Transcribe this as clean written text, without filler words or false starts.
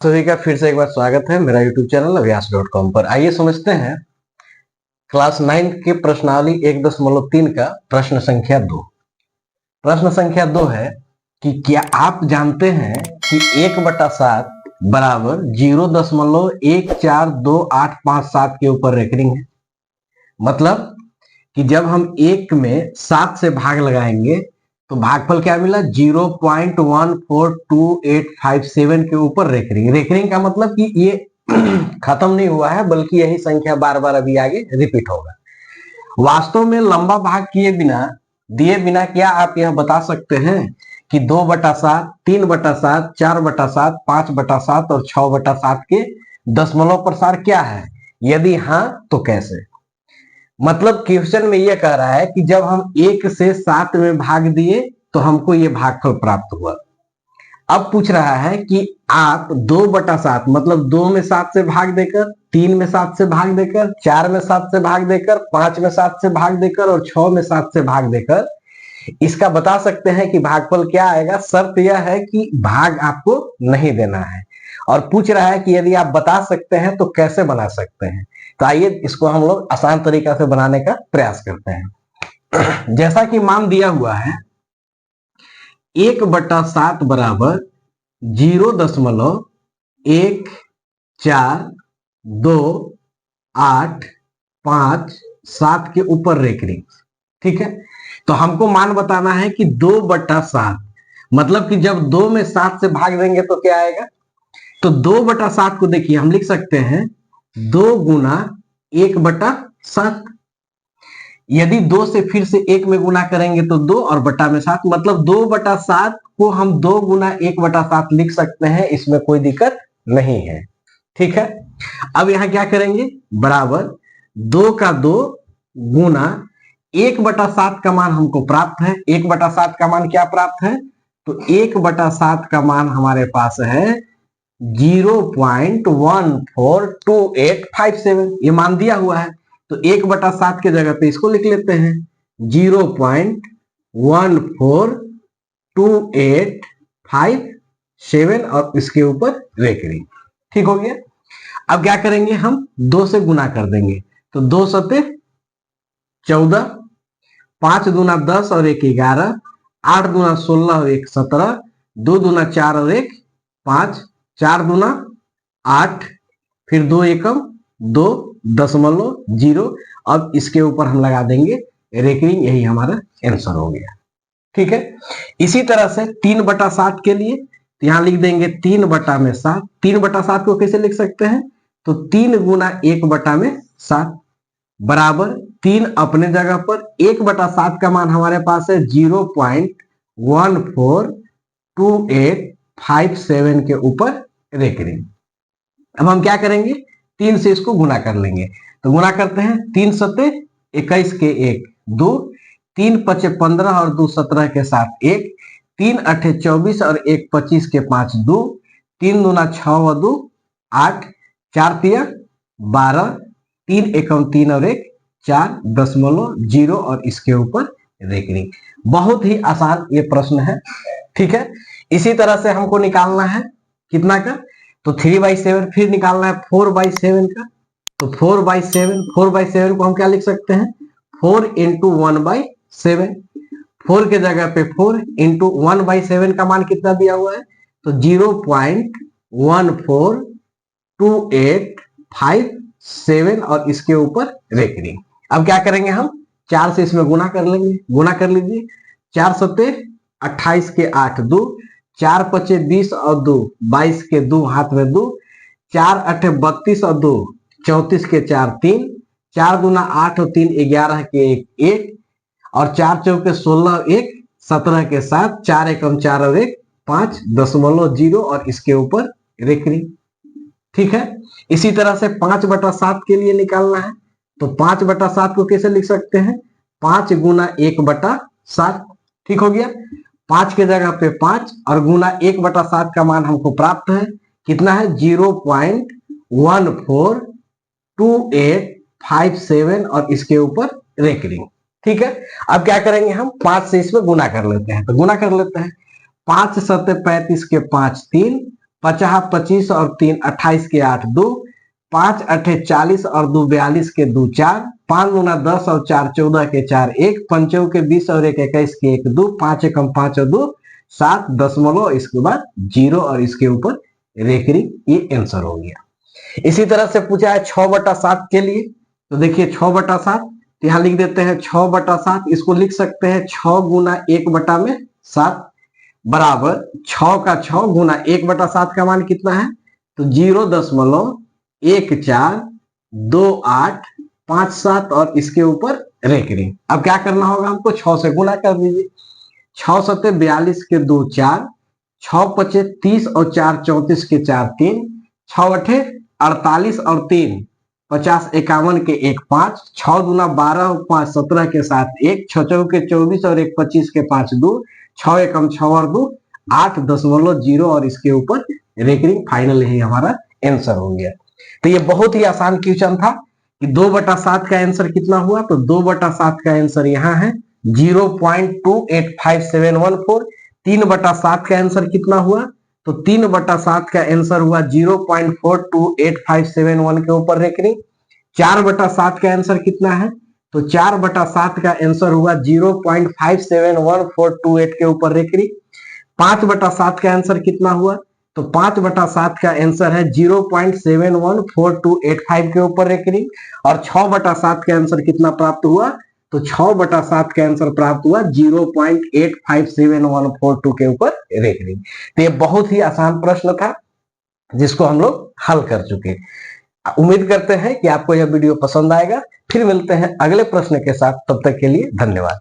सभी का फिर से एक बार स्वागत है मेरा YouTube चैनल अभ्यास.com पर। आइए समझते हैं क्लास 9 के प्रश्नावली 1.3 का प्रश्न संख्या 2। प्रश्न संख्या 2 है कि क्या आप जानते हैं कि 1/7 बराबर 0.14287 के ऊपर रेकरिंग है। मतलब कि जब हम 1 में 7 से भाग लगाएंगे तो भागफल क्या मिला 0.142857 के ऊपर रेकरिंग। रेकरिंग का मतलब कि ये खत्म नहीं हुआ है बल्कि यही संख्या बार बार अभी आगे रिपीट होगा। वास्तव में लंबा भाग किए बिना दिए बिना क्या आप यह बता सकते हैं कि 2/7, 3/7, 4/7, 5/7 और 6/7 के दशमलव प्रसार क्या है? यदि हाँ तो कैसे? मतलब क्वेश्चन में यह कह रहा है कि जब हम 1 से 7 में भाग दिए तो हमको ये भागफल प्राप्त हुआ। अब पूछ रहा है कि आप 2/7 मतलब 2 में 7 से भाग देकर, 3 में 7 से भाग देकर, 4 में 7 से भाग देकर, 5 में 7 से भाग देकर और 6 में 7 से भाग देकर इसका बता सकते हैं कि भागफल क्या आएगा। शर्त यह है कि भाग आपको नहीं देना है और पूछ रहा है कि यदि आप बता सकते हैं तो कैसे बना सकते हैं। तो आइए इसको हम लोग आसान तरीका से बनाने का प्रयास करते हैं। जैसा कि मान दिया हुआ है 1/7 बराबर 0.14287 के ऊपर रेकरिंग। ठीक है, तो हमको मान बताना है कि 2/7 मतलब कि जब 2 में 7 से भाग देंगे तो क्या आएगा। तो 2/7 को देखिए हम लिख सकते हैं 2 गुना 1/7। यदि 2 से फिर से 1 में गुना करेंगे तो 2 और बटा में 7 मतलब 2/7 को हम 2 गुना 1/7 लिख सकते हैं, इसमें कोई दिक्कत नहीं है। ठीक है, अब यहां क्या करेंगे बराबर 2 का 2 गुना 1/7 का मान हमको प्राप्त है। 1/7 का मान क्या प्राप्त है? तो 1/7 का मान हमारे पास है 0.142857। ये मान दिया हुआ है तो 1/7 के जगह पे इसको लिख लेते हैं 0.142857 और इसके ऊपर रेकरिंग। ठीक हो गया। अब क्या करेंगे हम 2 से गुना कर देंगे तो 2 सते 14, 5 दूना 10 और 1 11, 8 दूना 16 और 1 17, 2 दूना 4 और 1 5, 4 दूना 8, फिर 2 एकम 2.0। अब इसके ऊपर हम लगा देंगे रेकरिंग, यही हमारा आंसर हो गया। ठीक है, इसी तरह से 3/7 के लिए तो यहां लिख देंगे 3/7। 3/7 को कैसे लिख सकते हैं? तो 3 गुना 1/7 बराबर 3 अपने जगह पर, 1/7 का मान हमारे पास है 0.142857 के ऊपर रेकरिंग। अब हम क्या करेंगे 3 से इसको गुना कर लेंगे तो गुना करते हैं 3 सते 21 के 1 2, 3 पचे 15 और 2 17 के साथ 1, 3 अठे 24 और 1 25 के 5 2, 3 दूना 6 व 2 8, 4 तिया 12, 3 एकम 3 और 1 4.0 और इसके ऊपर रेकरिंग। बहुत ही आसान ये प्रश्न है। ठीक है, इसी तरह से हमको निकालना है कितना का, तो 3/7 फिर निकालना है 4/7 का। तो 4/7 को हम क्या लिख सकते हैं 4 इंटू 1/7। 4 के जगह पे 4 इंटू 1/7 का मान कितना दिया हुआ है तो 0.142857 और इसके ऊपर रेकरिंग। अब क्या करेंगे हम 4 से इसमें गुना कर लेंगे। गुना कर लीजिए 4 सते 28 के 8 2, 4 पचे 20 और 2 22 के 2 हाथ में 2, 4 अठे 32 और 2 34 के 4 3, 4 दूना 8 और 3 11 के 1 1 और 4 चौके 16 और 1 17 के साथ 4 एकम 4 और 1 5.0 और इसके ऊपर रेकरिंग। ठीक है, इसी तरह से 5/7 के लिए निकालना है तो 5/7 को कैसे लिख सकते हैं 5 गुना 1/7। ठीक हो गया, 5 के जगह पे 5 और गुना 1/7 का मान हमको प्राप्त है कितना है 0.142857 और इसके ऊपर रेकरिंग। ठीक है, अब क्या करेंगे हम 5 से इसमें गुना कर लेते हैं तो गुना कर लेते हैं 5 सते 35 के 5 3, 50 25 और 3 28 के 8 2, 5 8 40 और 2 42 के 2 4, 5 गुना 10 और 4 14 के 4 1, 5 के 20 और 1 21 के 1 2, 5 एकम 5 और 2 7 दशमलव, इसके बाद 0 और इसके ऊपर रेखरी, ये आंसर हो गया। इसी तरह से पूछा है 6/7 के लिए, तो देखिए 6/7, यहाँ लिख देते हैं 6/7, इसको लिख सकते हैं 6 गुना 1/7 बराबर 6 का 6 गुना 1/7 का मान कितना है, तो 0.142857 और इसके ऊपर रेखरी। अब क्या करना होगा हमको, 6 से गुना कर दीजिए, 6 सत्ते 42 के 2 4, 6 पचे 30 और 4 34 के 4 3, 6 अठे 48 और 3 50 51 के 1 5, 6 दूना 12 और 5 17 के 7 1, 6 चौके 24 और 1 25 के 5 2, 6 एकम 6 और 2 8.0 और इसके ऊपर रेकरिंग। फाइनल ही हमारा आंसर हो गया। तो ये बहुत ही आसान क्वेश्चन था कि 2/7 का आंसर कितना हुआ, तो 2/7 का आंसर यहाँ है 0.285714। 3/7 का आंसर कितना हुआ, तो 3/7 का आंसर हुआ 0.428571 के ऊपर रेकरिंग। 4/7 का आंसर कितना है, तो 4/7 का आंसर हुआ 0.571428 के ऊपर रेकरिंग। 5/7 का आंसर कितना हुआ, तो 5/7 का आंसर है 0.714285 के ऊपर रेकरिंग। और 6/7 का आंसर कितना प्राप्त हुआ, तो 6/7 का आंसर प्राप्त हुआ 0.857142 के ऊपर रेकरिंग। तो ये बहुत ही आसान प्रश्न था जिसको हम लोग हल कर चुके। उम्मीद करते हैं कि आपको यह वीडियो पसंद आएगा। फिर मिलते हैं अगले प्रश्न के साथ, तब तक के लिए धन्यवाद।